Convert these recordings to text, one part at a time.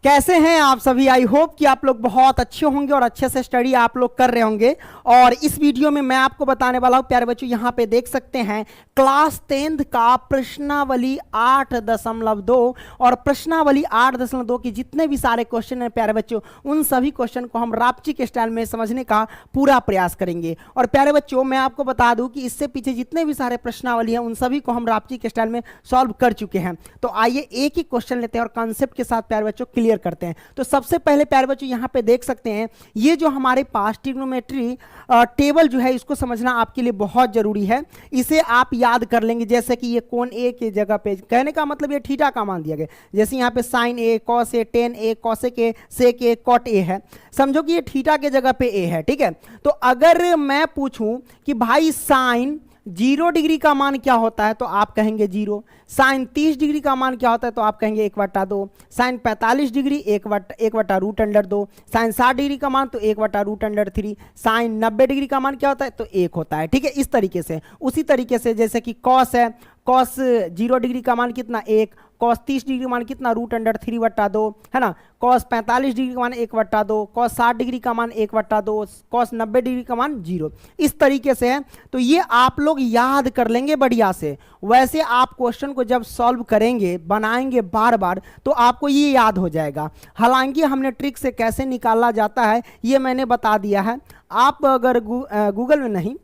कैसे हैं आप सभी। आई होप कि आप लोग बहुत अच्छे होंगे और अच्छे से स्टडी आप लोग कर रहे होंगे। और इस वीडियो में मैं आपको बताने वाला हूं प्यारे बच्चों, यहां पे देख सकते हैं क्लास 10th का प्रश्नावली 8.2 और प्रश्नावली 8.2 के जितने भी सारे क्वेश्चन हैं प्यारे बच्चों, उन सभी क्वेश्चन को हम रापची के स्टाइल में समझने का पूरा प्रयास करेंगे। और प्यारे बच्चों मैं आपको बता दूं कि इससे पीछे जितने भी सारे प्रश्नावली हैं उन सभी को हम रापची के स्टाइल में सॉल्व कर चुके हैं। तो आइए एक ही क्वेश्चन लेते हैं और कॉन्सेप्ट के साथ प्यारे बच्चों क्लियर करते हैं। तो सबसे पहले प्यारे बच्चों यहां पे देख सकते हैं, ये जो हमारे पास ट्रिग्नोमेट्री टेबल जो है इसको समझना आपके लिए बहुत जरूरी है। इसे आप याद कर लेंगे, जैसे कि ये कोण ए के जगह पे, कहने का मतलब ये थीटा का मान दिया गया, जैसे यहां पे sine A, cos A, tan A, cosec A, sec A, cot A है। समझो कि ये थीटा के जगह पे ए है, ठीक है। तो अगर मैं पूछूं कि भाई साइन 0 डिग्री का मान क्या होता है तो आप कहेंगे 0। साइन 30 डिग्री का मान क्या होता है तो आप कहेंगे 1/2। Sign 45 degree 1/√2। साइन 60 डिग्री का मान तो 1/√3। साइन 90 डिग्री का मान क्या होता है तो 1 होता है, ठीक है। इस तरीके से, उसी तरीके से जैसे कि कॉस है, कॉस 0 डिग्री का मान कितना 1, कॉस 30 डिग्री का मान कितना √3/2 है ना, कॉस 45 डिग्री का मान 1/2, कॉस 60 डिग्री का मान 1/2, कॉस 90 डिग्री का मान 0। इस तरीके से है। तो ये आप लोग याद कर लेंगे बढ़िया से। वैसे आप क्वेश्चन को जब सॉल्व करेंगे, बनाएंगे बार बार, तो आपको ये याद हो जाएगा। हालांकि हमने ट्रिक से कैसे निकाला जाता है ये मैंने बता दिया है। आप अगर गूगल में नहीं,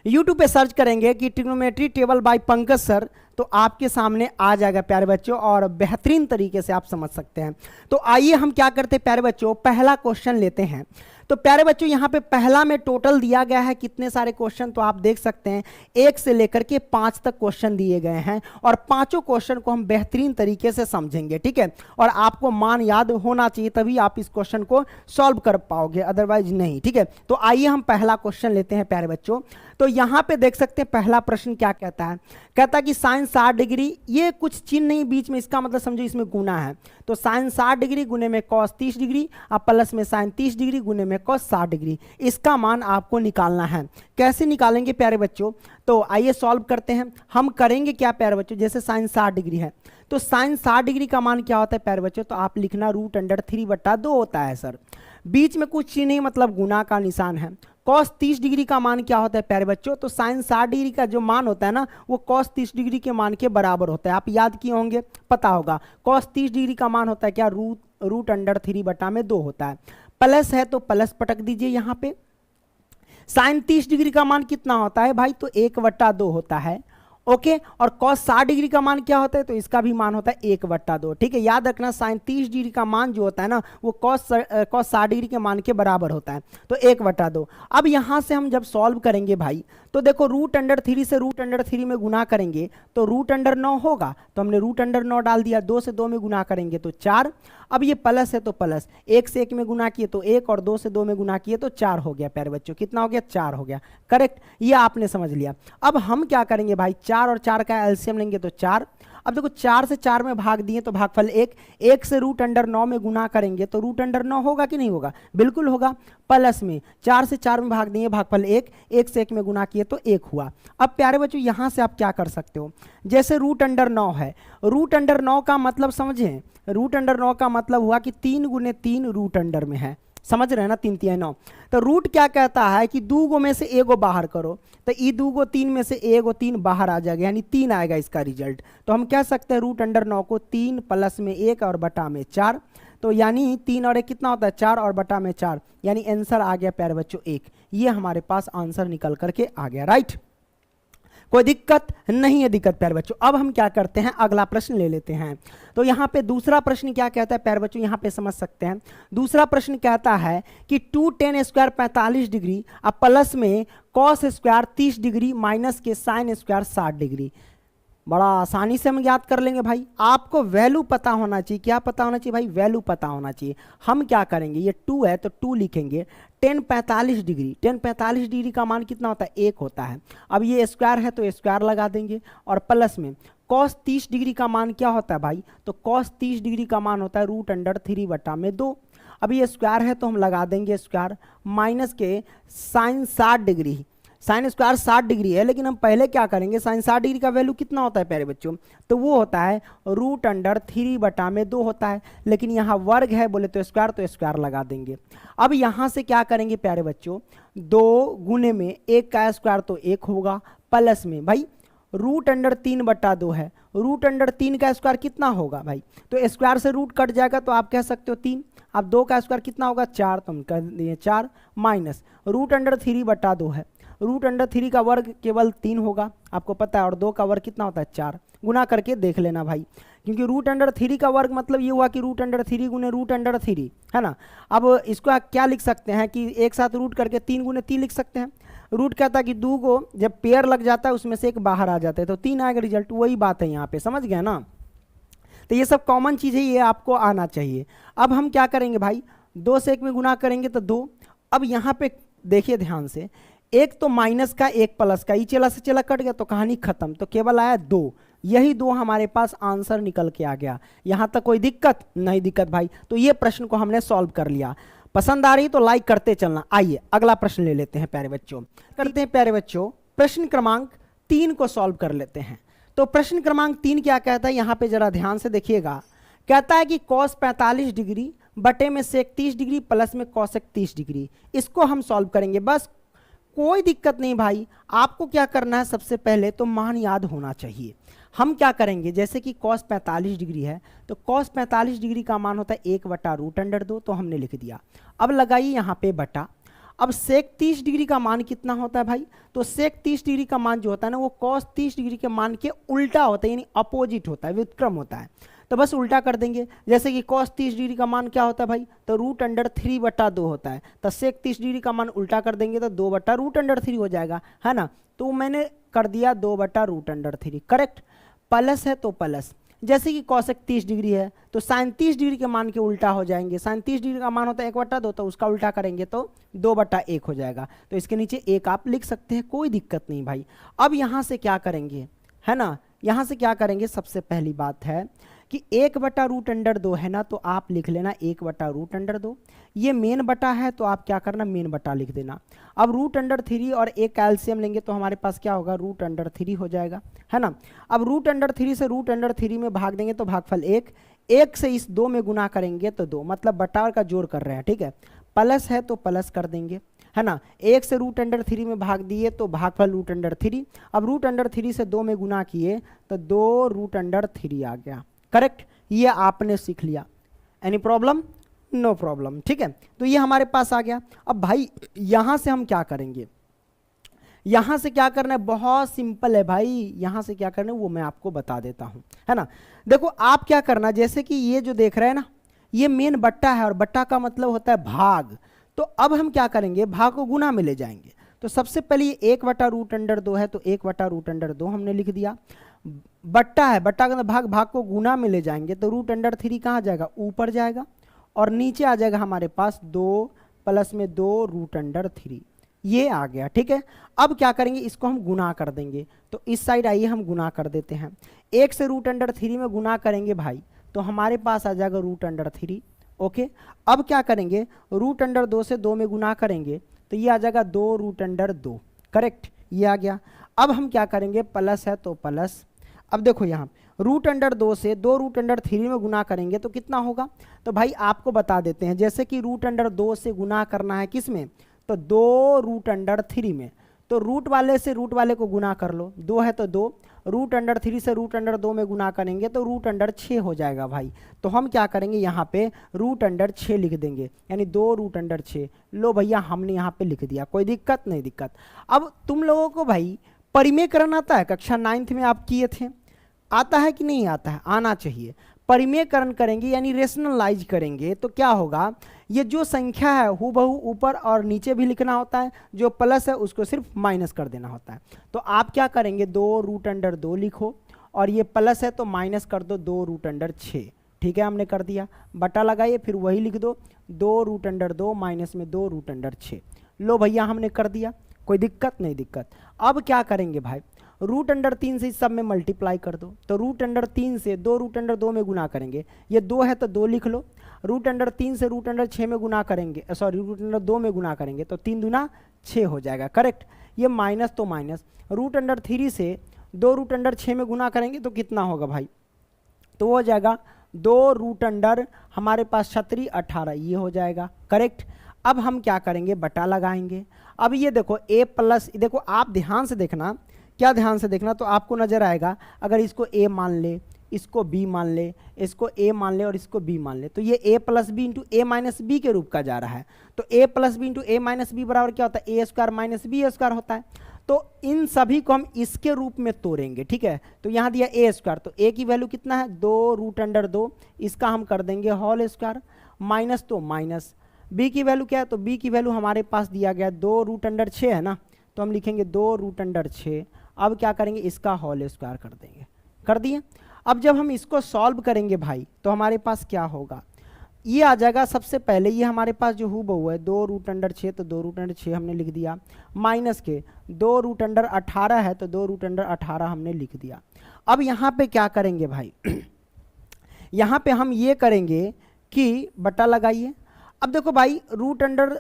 यूट्यूब पे सर्च करेंगे कि trigonometry table by Pankaj sir, तो आपके सामने आ जाएगा प्यारे बच्चों, और बेहतरीन तरीके से आप समझ सकते हैं। तो आइए हम क्या करते हैं प्यारे बच्चों, पहला क्वेश्चन लेते हैं। तो प्यारे बच्चों यहाँ पे पहला में टोटल दिया गया है कितने सारे क्वेश्चन, तो आप देख सकते हैं 1 से लेकर के 5 तक क्वेश्चन दिए गए हैं, और पांचों क्वेश्चन को हम बेहतरीन तरीके से समझेंगे, ठीक है। और आपको मान याद होना चाहिए, तभी आप इस क्वेश्चन को सॉल्व कर पाओगे, अदरवाइज नहीं, ठीक है। तो आइए हम पहला क्वेश्चन लेते हैं प्यारे बच्चों। तो यहाँ पे देख सकते हैं पहला प्रश्न क्या कहता है, कहता है कि साइन 60 डिग्री, ये कुछ चिन्ह नहीं बीच में, इसका मतलब समझो इसमें गुना है। तो साइन 60 डिग्री गुने में कॉस 30 डिग्री, अब प्लस में साइन 30 डिग्री गुने में कॉस 60 डिग्री, इसका मान आपको निकालना है। कैसे निकालेंगे प्यारे बच्चों, तो आइए सॉल्व करते हैं। हम करेंगे क्या प्यारे बच्चों, जैसे साइन 60 डिग्री है तो साइन 60 डिग्री का मान क्या होता है प्यारे बच्चों, तो आप लिखना √3/2 होता है सर। बीच में कुछ चीज नहीं, मतलब गुना का निशान है। कॉस 30 डिग्री का मान क्या होता है प्यारे बच्चों, तो साइन 60 डिग्री का जो मान होता है ना, वो कॉस 30 डिग्री के मान के बराबर होता है। आप याद किए होंगे, पता होगा। कॉस 30 डिग्री का मान होता है क्या, √3/2 होता है। प्लस है तो प्लस पटक दीजिए यहाँ पे। साइन 30 डिग्री का मान कितना होता है भाई, तो 1/2 होता है, ओके। और कॉस 60 डिग्री का मान क्या होता है, तो इसका भी मान होता है 1/2, ठीक है। याद रखना साइन 30 डिग्री का मान जो होता है ना, वो कॉस 60 डिग्री के मान के बराबर होता है, तो 1/2। अब यहां से हम जब सॉल्व करेंगे भाई, तो देखो √3 से √3 में गुना करेंगे तो √9 होगा, तो हमने √9 डाल दिया। 2 से 2 में गुना करेंगे तो 4। अब ये प्लस है तो प्लस, 1 से 1 में गुना किए तो 1, और 2 से 2 में गुना किए तो 4 हो गया प्यारे बच्चों। कितना हो गया, 4 हो गया, करेक्ट। ये आपने समझ लिया। अब हम क्या करेंगे भाई, 4 और 4 का एलसीएम लेंगे तो 4। अब देखो 4 से 4 में भाग दिए तो भागफल 1, 1 से √9 में गुना करेंगे तो √9 होगा कि नहीं होगा, बिल्कुल होगा। प्लस में 4 से 4 में भाग दिए, भागफल 1, 1 से 1 में गुना किए तो 1 हुआ। अब प्यारे बच्चों यहां से आप क्या कर सकते हो, जैसे √9 है, √9 का मतलब समझें, √9 का मतलब हुआ कि 3 गुने 3 √अंडर में है, समझ रहे हैं ना, 3 3 9। तो रूट क्या कहता है कि 2 गो में से 1 गो बाहर करो, तो ये 2 गो 3 में से 1 गो 3 बाहर आ जाएगा, यानी 3 आएगा इसका रिजल्ट। तो हम कह सकते हैं √9 को 3 प्लस में 1 और बटा में 4, तो यानी 3 और 1 कितना होता है, 4, और बटा में 4, यानी आंसर आ गया प्यारे बच्चों 1। ये हमारे पास आंसर निकल करके आ गया, राइट। कोई दिक्कत नहीं है, दिक्कत प्यारे बच्चों। अब हम क्या करते हैं, अगला प्रश्न ले लेते हैं। तो यहाँ पे दूसरा प्रश्न क्या कहता है प्यारे बच्चों, यहाँ पे समझ सकते हैं। दूसरा प्रश्न कहता है कि 2tan² 45 डिग्री, अब प्लस में cos² 30 डिग्री, माइनस के sin² 60 डिग्री। बड़ा आसानी से हम याद कर लेंगे भाई। आपको वैल्यू पता होना चाहिए, क्या पता होना चाहिए भाई, वैल्यू पता होना चाहिए। हम क्या करेंगे, ये 2 है तो 2 लिखेंगे। tan 45 डिग्री, tan 45 डिग्री का मान कितना होता है, 1 होता है। अब ये स्क्वायर है तो स्क्वायर लगा देंगे, और प्लस में cos 30 डिग्री का मान क्या होता है भाई, तो cos 30 डिग्री का मान होता है √3/2। अब ये स्क्वायर है तो हम लगा देंगे स्क्वायर, माइनस के sin 60 degree, sine square 60 degree है, लेकिन हम पहले क्या करेंगे, साइन 60 डिग्री का वैल्यू कितना होता है प्यारे बच्चों, तो वो होता है √3/2 होता है। लेकिन यहाँ वर्ग है बोले तो स्क्वायर लगा देंगे। अब यहाँ से क्या करेंगे प्यारे बच्चों, 2 गुने में 1 का स्क्वायर तो 1 होगा, प्लस में भाई √3/2 है, √3 का स्क्वायर कितना होगा भाई, तो स्क्वायर से रूट कट जाएगा तो आप कह सकते हो 3। अब 2 का स्क्वायर कितना होगा 4, तो हम कर दिए 4 माइनस √3/2 है, √3 का वर्ग केवल 3 होगा आपको पता है, और 2 का वर्ग कितना होता है 4, गुना करके देख लेना भाई, क्योंकि √3 का वर्ग मतलब ये हुआ कि √3 गुने √3 है ना। अब इसको आप क्या लिख सकते हैं कि एक साथ रूट करके 3 गुने 3 लिख सकते हैं। रूट कहता है कि 2 को जब पेयर लग जाता है उसमें से एक बाहर आ जाता है तो 3 आएगा रिजल्ट, वही बात है यहाँ पे, समझ गया ना। तो ये सब कॉमन चीज़ है, ये आपको आना चाहिए। अब हम क्या करेंगे भाई, 2 से 1 में गुना करेंगे तो 2। अब यहाँ पे देखिए ध्यान से, एक तो माइनस का एक प्लस का, ये चला से चला कट गया तो कहानी खत्म, तो केवल आया 2, यही 2 हमारे पास आंसर निकल के आ गया। यहाँ तक कोई दिक्कत नहीं, दिक्कत भाई। तो ये प्रश्न को हमने सॉल्व कर लिया। पसंद आ रही तो लाइक करते चलना। आइए अगला प्रश्न ले लेते हैं प्यारे बच्चों, करते हैं प्यारे बच्चों, प्रश्न क्रमांक 3 को सॉल्व कर लेते हैं। तो प्रश्न क्रमांक 3 क्या कहता है, यहाँ पे जरा ध्यान से देखिएगा। कहता है कि cos 45 डिग्री बटे में sec 30 डिग्री प्लस में cosec 30 डिग्री, इसको हम सॉल्व करेंगे। बस कोई दिक्कत नहीं भाई, आपको क्या करना है, सबसे पहले तो मान याद होना चाहिए। हम क्या करेंगे, जैसे कि cos 45 डिग्री है तो cos 45 डिग्री का मान होता है 1/√2, तो हमने लिख दिया। अब लगाइए यहाँ पे बटा। अब sec 30 डिग्री का मान कितना होता है भाई, तो sec 30 डिग्री का मान जो होता है ना वो cos 30 डिग्री के मान के उल्टा होता है, यानी अपोजिट होता है, व्युत्क्रम होता है। तो बस उल्टा कर देंगे। जैसे कि cos 30 डिग्री का मान क्या होता है भाई, तो √3/2 होता है, तो sec 30 डिग्री का मान उल्टा कर देंगे तो 2/√3 हो जाएगा, है ना। तो मैंने कर दिया 2/√3, करेक्ट। प्लस है तो प्लस, जैसे कि cosec 30 डिग्री है तो sin 30 डिग्री के मान के उल्टा हो जाएंगे। sin 30 डिग्री का मान होता है 1/2, तो उसका उल्टा करेंगे तो 2/1 हो जाएगा। तो इसके नीचे 1 आप लिख सकते हैं, कोई दिक्कत नहीं भाई। अब यहाँ से क्या करेंगे, है ना, यहाँ से क्या करेंगे, सबसे पहली बात है कि 1/√2 है ना, तो आप लिख लेना 1/√2। ये मेन बटा है तो आप क्या करना, मेन बटा लिख देना। अब √3 और एक कैल्शियम लेंगे तो हमारे पास क्या होगा, √3 हो जाएगा, है ना। अब √3 से √3 में भाग देंगे तो भागफल 1, 1 से इस 2 में गुना करेंगे तो 2, मतलब बटा का जोड़ कर रहे हैं, ठीक है। प्लस है तो प्लस कर देंगे, है ना। 1 से √3 में भाग दिए तो भागफल √3। अब √3 से 2 में गुना किए तो 2√3 आ गया, करेक्ट। ये आपने सीख लिया, एनी प्रॉब्लम, नो प्रॉब्लम, ठीक है। तो ये हमारे पास आ गया। अब भाई यहां से हम क्या करेंगे, यहां से क्या करना है, बहुत सिंपल है भाई। यहां से क्या करना है वो मैं आपको बता देता हूं, है ना। देखो आप क्या करना, जैसे कि ये जो देख रहे हैं ना, ये मेन बट्टा है और बट्टा का मतलब होता है भाग। तो अब हम क्या करेंगे, भाग को गुना में ले जाएंगे। तो सबसे पहले 1/√2 है तो 1/√2 हमने लिख दिया। बट्टा है, बट्टा का भाग, भाग को गुना में ले जाएंगे तो √3 कहाँ जाएगा, ऊपर जाएगा, और नीचे आ जाएगा हमारे पास 2 प्लस में 2√3, ये आ गया, ठीक है। अब क्या करेंगे, इसको हम गुना कर देंगे। तो इस साइड आइए हम गुना कर देते हैं। 1 से √3 में गुना करेंगे भाई तो हमारे पास आ जाएगा √3, ओके। अब क्या करेंगे, √2 से 2 में गुना करेंगे तो ये आ जाएगा 2√2, करेक्ट, ये आ गया। अब हम क्या करेंगे, प्लस है तो प्लस। अब देखो यहाँ √2 से 2√3 में गुना करेंगे तो कितना होगा, तो भाई आपको बता देते हैं। जैसे कि √2 से गुना करना है किस में, तो 2√3 में, तो रूट वाले से रूट वाले को गुना कर लो, 2 है तो 2, √3 से √2 में गुना करेंगे तो √6 हो जाएगा भाई। तो हम क्या करेंगे, यहाँ पे √6 लिख देंगे, यानी 2√6। लो भैया हमने यहाँ पे लिख दिया, कोई दिक्कत नहीं, दिक्कत। अब तुम लोगों को भाई परिमेयकरण आता है, कक्षा 9th में आप किए थे, आता है कि नहीं आता है, आना चाहिए। परिमेयकरण करेंगे यानी रेशनलाइज करेंगे तो क्या होगा, ये जो संख्या है हूबहू ऊपर और नीचे भी लिखना होता है, जो प्लस है उसको सिर्फ माइनस कर देना होता है। तो आप क्या करेंगे, 2√2 लिखो, और ये प्लस है तो माइनस कर दो 2√6, ठीक है, हमने कर दिया। बटा लगाइए, फिर वही लिख दो 2√2 माइनस में 2√6। लो भैया हमने कर दिया, कोई दिक्कत नहीं, दिक्कत। अब क्या करेंगे भाई, √3 से इस सब में मल्टीप्लाई कर दो, तो √3 से 2√2 में गुना करेंगे, ये 2 है तो 2 लिख लो, रूट अंडर 3 से रूट अंडर 6 में गुना करेंगे, सॉरी रूट अंडर 2 में गुना करेंगे तो 3 दूना 6 हो जाएगा, करेक्ट। ये माइनस तो माइनस, रूट अंडर 3 से 2 रूट अंडर 6 में गुना करेंगे तो कितना होगा भाई, तो हो जाएगा 2 रूट अंडर हमारे पास 36 18, ये हो जाएगा, करेक्ट। अब हम क्या करेंगे, बटा लगाएंगे। अब ये देखो a प्लस, देखो आप ध्यान से देखना, क्या ध्यान से देखना, तो आपको नजर आएगा अगर इसको a मान ले, इसको b मान ले, इसको a मान ले और इसको b मान ले, तो ये a plus B into A minus B के रूप का जा रहा है। तो a plus B into A minus B बराबर क्या होता है, A square minus B square होता है। तो इन सभी को हम इसके रूप में तोड़ेंगे, ठीक है। तो यहाँ दिया ए स्क्वायर, तो a की वैल्यू कितना है 2 रूट अंडर 2, इसका हम कर देंगे होल स्क्वायर, माइनस तो माइनस, b की वैल्यू क्या है, तो b की वैल्यू हमारे पास दिया गया 2 रूट अंडर 6 है ना, तो हम लिखेंगे 2 रूट अंडर 6। अब क्या करेंगे, इसका होल स्क्वायर कर देंगे, कर दिए। अब जब हम इसको सॉल्व करेंगे भाई तो हमारे पास क्या होगा, ये आ जाएगा। सबसे पहले ये हमारे पास जो हूबहू है 2 रूट अंडर 6, तो 2 रूट अंडर 6 हमने लिख दिया, माइनस के 2 रूट अंडर 18 है तो 2 रूट अंडर 18 हमने लिख दिया। अब यहाँ पे क्या करेंगे भाई यहाँ पे हम ये करेंगे कि बटा लगाइए। अब देखो भाई रूट अंडर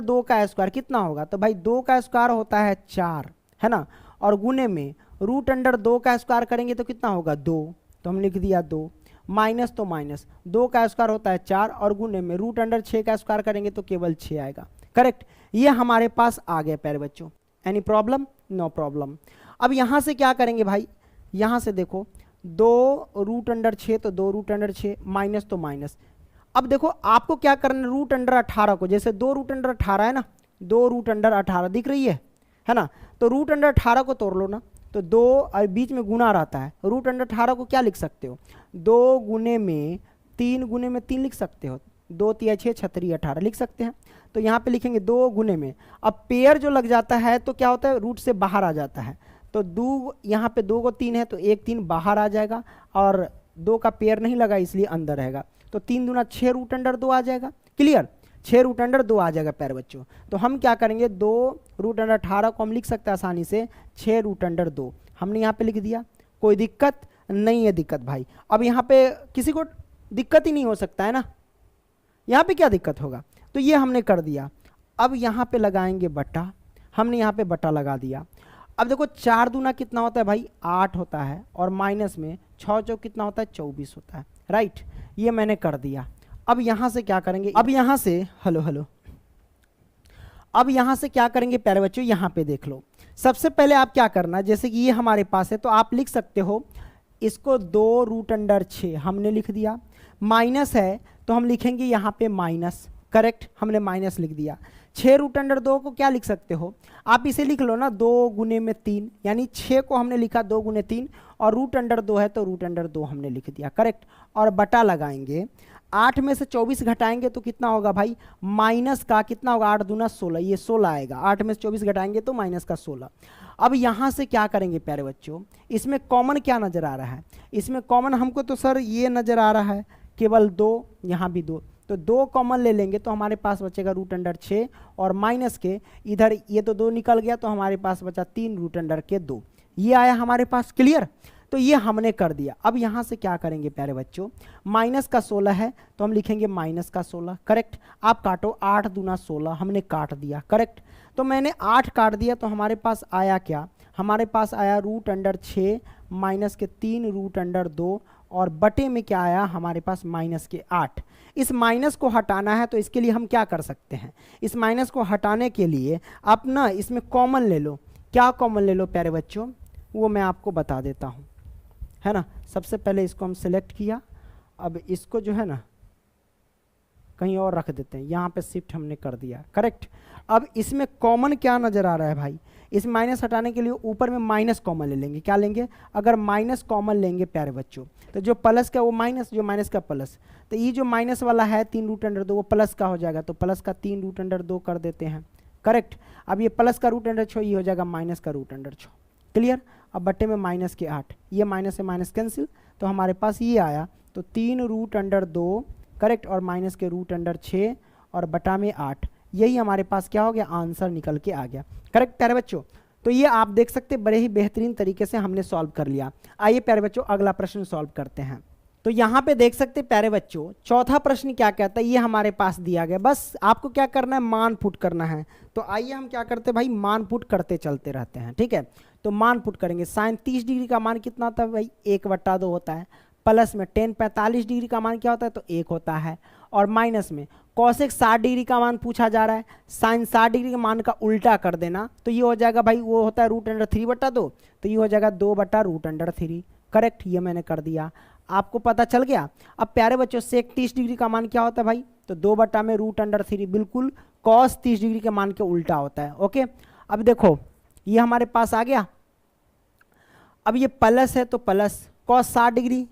2 का स्क्वायर कितना होगा, तो भाई 2 का स्क्वायर होता है 4, है ना, और गुने में रूट अंडर 2 का स्क्वायर करेंगे तो कितना होगा 2, तो हम लिख दिया 2, माइनस तो माइनस, 2 का स्क्वायर होता है 4 और गुने में रूट अंडर 6 का स्क्वायर करेंगे तो केवल 6 आएगा, करेक्ट। ये हमारे पास आ गया प्यारे बच्चों, एनी प्रॉब्लम, नो प्रॉब्लम। अब यहाँ से क्या करेंगे भाई, यहाँ से देखो 2 रूट अंडर 6, तो 2 रूट अंडर 6, माइनस तो माइनस। अब देखो आपको क्या करना है, रूट अंडर 18 को, जैसे 2 रूट अंडर 18 है ना, 2 रूट अंडर 18 दिख रही है ना, तो रूट अंडर 18 को तोड़ लो ना, तो 2 और बीच में गुना रहता है, रूट अंडर 18 को क्या लिख सकते हो, 2 गुने में 3 लिख सकते हो, 2 तिया 6 छतरी 18 लिख सकते हैं। तो यहाँ पे लिखेंगे 2 गुने में, अब पेयर जो लग जाता है तो क्या होता है, रूट से बाहर आ जाता है, तो 2 यहाँ पे 2 को 3 है तो 1 3 बाहर आ जाएगा, और 2 का पेयर नहीं लगा इसलिए अंदर रहेगा, तो 3 दूना 6 रूट अंडर 2 आ जाएगा, क्लियर, 6 रूट अंडर 2 आ जाएगा प्यारे बच्चों। तो हम क्या करेंगे, 2 रूट अंडर 18 को हम लिख सकते हैं आसानी से 6 रूट अंडर 2, हमने यहाँ पे लिख दिया, कोई दिक्कत नहीं है, दिक्कत भाई। अब यहाँ पे किसी को दिक्कत ही नहीं हो सकता है ना, यहाँ पे क्या दिक्कत होगा, तो ये हमने कर दिया। अब यहाँ पे लगाएंगे बटा, हमने यहाँ पे बटा लगा दिया। अब देखो 4 दूना कितना होता है भाई 8 होता है, और माइनस में 6 चौक कितना होता है 24 होता है, राइट, ये मैंने कर दिया। अब यहाँ से क्या करेंगे, अब यहाँ से हेलो अब यहाँ से क्या करेंगे प्यारे बच्चों, यहाँ पे देख लो। सबसे पहले आप क्या करना, जैसे कि ये हमारे पास है तो आप लिख सकते हो इसको 2 रूट अंडर 6 हमने लिख दिया, माइनस है तो हम लिखेंगे यहाँ पे माइनस, करेक्ट, हमने माइनस लिख दिया। 6 रूट अंडर 2 को क्या लिख सकते हो, आप इसे लिख लो ना 2 गुने में 3, यानी 6 को हमने लिखा 2 गुने 3, और रूट अंडर 2 है तो रूट अंडर 2 हमने लिख दिया, करेक्ट। और बटा लगाएंगे, 8 में से 24 घटाएंगे तो कितना होगा भाई, माइनस का कितना होगा, 8 दूना 16, ये 16 आएगा, 8 में से 24 घटाएंगे तो माइनस का 16। अब यहाँ से क्या करेंगे प्यारे बच्चों, इसमें कॉमन क्या नज़र आ रहा है, इसमें कॉमन हमको तो सर ये नज़र आ रहा है केवल 2, यहाँ भी 2, तो 2 कॉमन ले लेंगे तो हमारे पास बचेगा रूट अंडर 6, और माइनस के इधर ये तो 2 निकल गया तो हमारे पास बचा 3 रूट अंडर के 2, ये आया हमारे पास, क्लियर। तो ये हमने कर दिया। अब यहाँ से क्या करेंगे प्यारे बच्चों, माइनस का 16 है तो हम लिखेंगे माइनस का 16, करेक्ट। आप काटो, 8 दूना 16 हमने काट दिया, करेक्ट। तो मैंने 8 काट दिया तो हमारे पास आया क्या, हमारे पास आया रूट अंडर 6 माइनस के 3 रूट अंडर 2, और बटे में क्या आया हमारे पास माइनस के 8। इस माइनस को हटाना है तो इसके लिए हम क्या कर सकते हैं, इस माइनस को हटाने के लिए आप ना इसमें कॉमन ले लो। क्या कॉमन ले लो प्यारे बच्चों, वो मैं आपको बता देता हूँ, है ना। सबसे पहले इसको हम सिलेक्ट किया, अब इसको जो है ना कहीं और रख देते हैं, यहाँ पे शिफ्ट हमने कर दिया, करेक्ट। अब इसमें कॉमन क्या नज़र आ रहा है भाई, इस माइनस हटाने के लिए ऊपर में माइनस कॉमन ले लेंगे। क्या लेंगे, अगर माइनस कॉमन लेंगे प्यारे बच्चों तो जो प्लस का वो माइनस, जो माइनस का प्लस, तो ये जो माइनस वाला है 3 रूट अंडर 2 वो प्लस का हो जाएगा, तो प्लस का 3 रूट अंडर 2 कर देते हैं, करेक्ट। अब ये प्लस का रूट अंडर 6 ये हो जाएगा माइनस का रूट अंडर 6, क्लियर। अब बट्टे में माइनस के 8, ये माइनस से माइनस कैंसिल, तो हमारे पास ये आया, तो 3 रूट अंडर 2, करेक्ट, और माइनस के रूट अंडर 6 और बटा में 8, यही हमारे पास क्या हो गया, आंसर निकल के आ गया, करेक्ट प्यारे बच्चों। तो ये आप देख सकते बड़े ही बेहतरीन तरीके से हमने सॉल्व कर लिया। आइए प्यारे बच्चों अगला प्रश्न सॉल्व करते हैं। तो यहाँ पे देख सकते प्यारे बच्चों, चौथा प्रश्न क्या कहता है, ये हमारे पास दिया गया, बस आपको क्या करना है, मान पुट करना है। तो आइए हम क्या करते हैं भाई, मान पुट करते चलते रहते हैं, ठीक है। तो मान पुट करेंगे, साइन 30 डिग्री का मान कितना होता है भाई, 1/2 होता है। प्लस में टेन 45 डिग्री का मान क्या होता है, तो 1 होता है। और माइनस में कॉसेक 60 डिग्री का मान पूछा जा रहा है, साइन 60 डिग्री के मान का उल्टा कर देना, तो ये हो जाएगा भाई, वो होता है √3/2, तो ये हो जाएगा 2/√3। करेक्ट, ये मैंने कर दिया, आपको पता चल गया। अब प्यारे बच्चों, सेक 30 डिग्री का मान क्या होता है भाई, तो 2/√3, बिल्कुल कॉस 30 डिग्री के मान के उल्टा होता है। ओके, अब देखो ये हमारे पास आ गया। अब ये प्लस है तो plus cos 60 degree,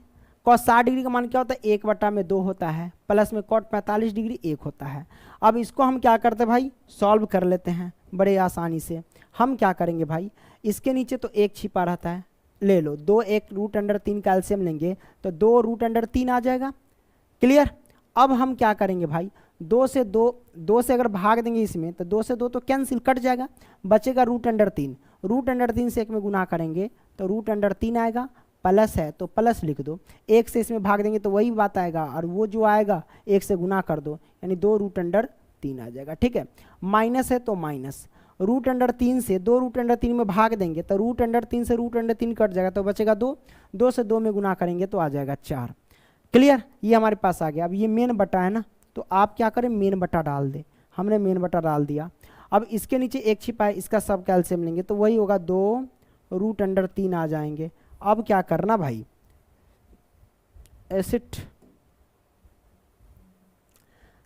cos 60 degree का मान क्या होता है, 1/2 होता है। प्लस में कॉट 45 डिग्री 1 होता है। अब इसको हम क्या करते हैं भाई, सॉल्व कर लेते हैं बड़े आसानी से। हम क्या करेंगे भाई, इसके नीचे तो 1 छिपा रहता है, ले लो 2 1 √3 का एलसीएम लेंगे तो 2√3 आ जाएगा। क्लियर। अब हम क्या करेंगे भाई, 2 से अगर भाग देंगे इसमें तो 2 से 2 तो कैंसिल, कट जाएगा, बचेगा √3। √3 से 1 में गुना करेंगे तो √3 आएगा। प्लस है तो प्लस लिख दो, 1 से इसमें भाग देंगे तो वही बात आएगा, और वो जो आएगा 1 से गुना कर दो, यानी 2√3 आ जाएगा। ठीक है, माइनस है तो माइनस, √3 से 2√3 में भाग देंगे तो √3 से √3 कट जाएगा तो बचेगा 2, 2 से 2 में गुना करेंगे तो आ जाएगा 4। क्लियर, ये हमारे पास आ गया। अब ये मेन बटा है ना, तो आप क्या करें, मेन बटा डाल दे, हमने मेन बटा डाल दिया। अब इसके नीचे 1 छिपा है, इसका सब कैल्शियम लेंगे तो वही होगा 2√3 आ जाएंगे। अब क्या करना भाई, एसिड,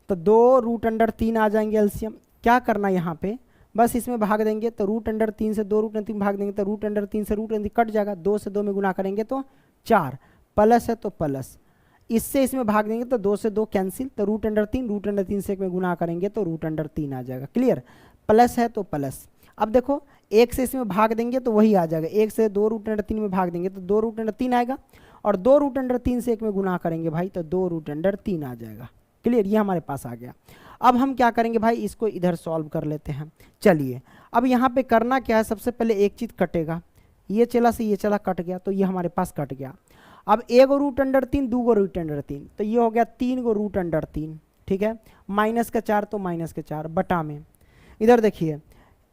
तो 2√3 आ जाएंगे एलसीएम। क्या करना यहाँ पे, बस इसमें भाग देंगे तो √3 से 2√3 भाग देंगे तो √3 से √3 कट जाएगा, 2 से 2 में गुना करेंगे तो 4। प्लस है तो प्लस, इससे इसमें भाग देंगे तो 2 से 2 कैंसिल, तो √3 से 1 में गुना करेंगे तो √3 आ जाएगा। क्लियर, प्लस है तो प्लस। अब देखो 1 से इसमें भाग देंगे तो वही आ जाएगा, 1 से 2√3 में भाग देंगे तो 2√3 आएगा, और 2√3 से 1 में गुना करेंगे भाई तो 2√3 आ जाएगा। क्लियर, ये हमारे पास आ गया। अब हम क्या करेंगे भाई, इसको इधर सॉल्व कर लेते हैं। चलिए, अब यहाँ पे करना क्या है, सबसे पहले एक चीज़ कटेगा, ये चला से ये चला कट गया, तो ये हमारे पास कट गया। अब 1 √3 2 √3, तो ये हो गया 3 √3। ठीक है, माइनस का 4 तो माइनस के 4 बटा में, इधर देखिए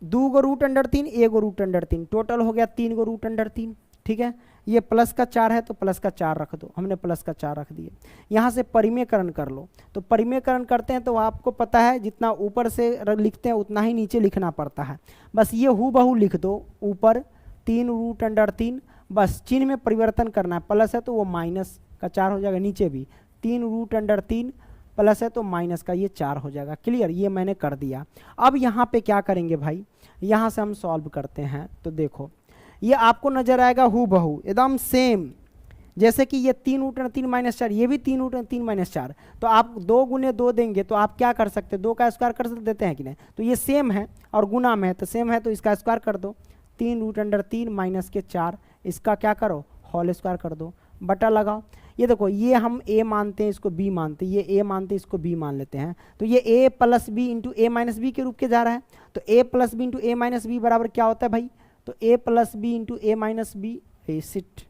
2 √3 1 √3, टोटल हो गया 3 √3। ठीक है, ये प्लस का 4 है तो प्लस का 4 रख दो, हमने प्लस का 4 रख दिए। यहाँ से परिमेयकरण कर लो, तो परिमेयकरण करते हैं तो आपको पता है जितना ऊपर से लिखते हैं उतना ही नीचे लिखना पड़ता है। बस ये हूबहू लिख दो, ऊपर 3 √3, बस चिन्ह में परिवर्तन करना है, प्लस है तो वो माइनस का 4 हो जाएगा, नीचे भी 3 √3 प्लस है तो माइनस का ये 4 हो जाएगा। क्लियर, ये मैंने कर दिया। अब यहाँ पे क्या करेंगे भाई, यहाँ से हम सॉल्व करते हैं, तो देखो ये आपको नजर आएगा हूबहू एकदम सेम, जैसे कि ये 3 √3 - 4, ये भी 3 √3 - 4, तो आप 2 × 2 देंगे तो आप क्या कर सकते हैं, 2 का स्क्वायर कर देते हैं कि नहीं, तो ये सेम है और गुना में है तो सेम है, तो इसका स्क्वायर कर दो, 3 √3 माइनस के 4, इसका क्या करो, होल स्क्वायर कर दो, बटा लगाओ। ये देखो, ये हम a मानते हैं, इसको b मानते हैं, ये a मानते हैं, इसको b मान लेते हैं, तो ये a + b × a - b के रूप के जा रहा है, तो a + b × a - b बराबर क्या होता है भाई, तो a + b × a - b, acid,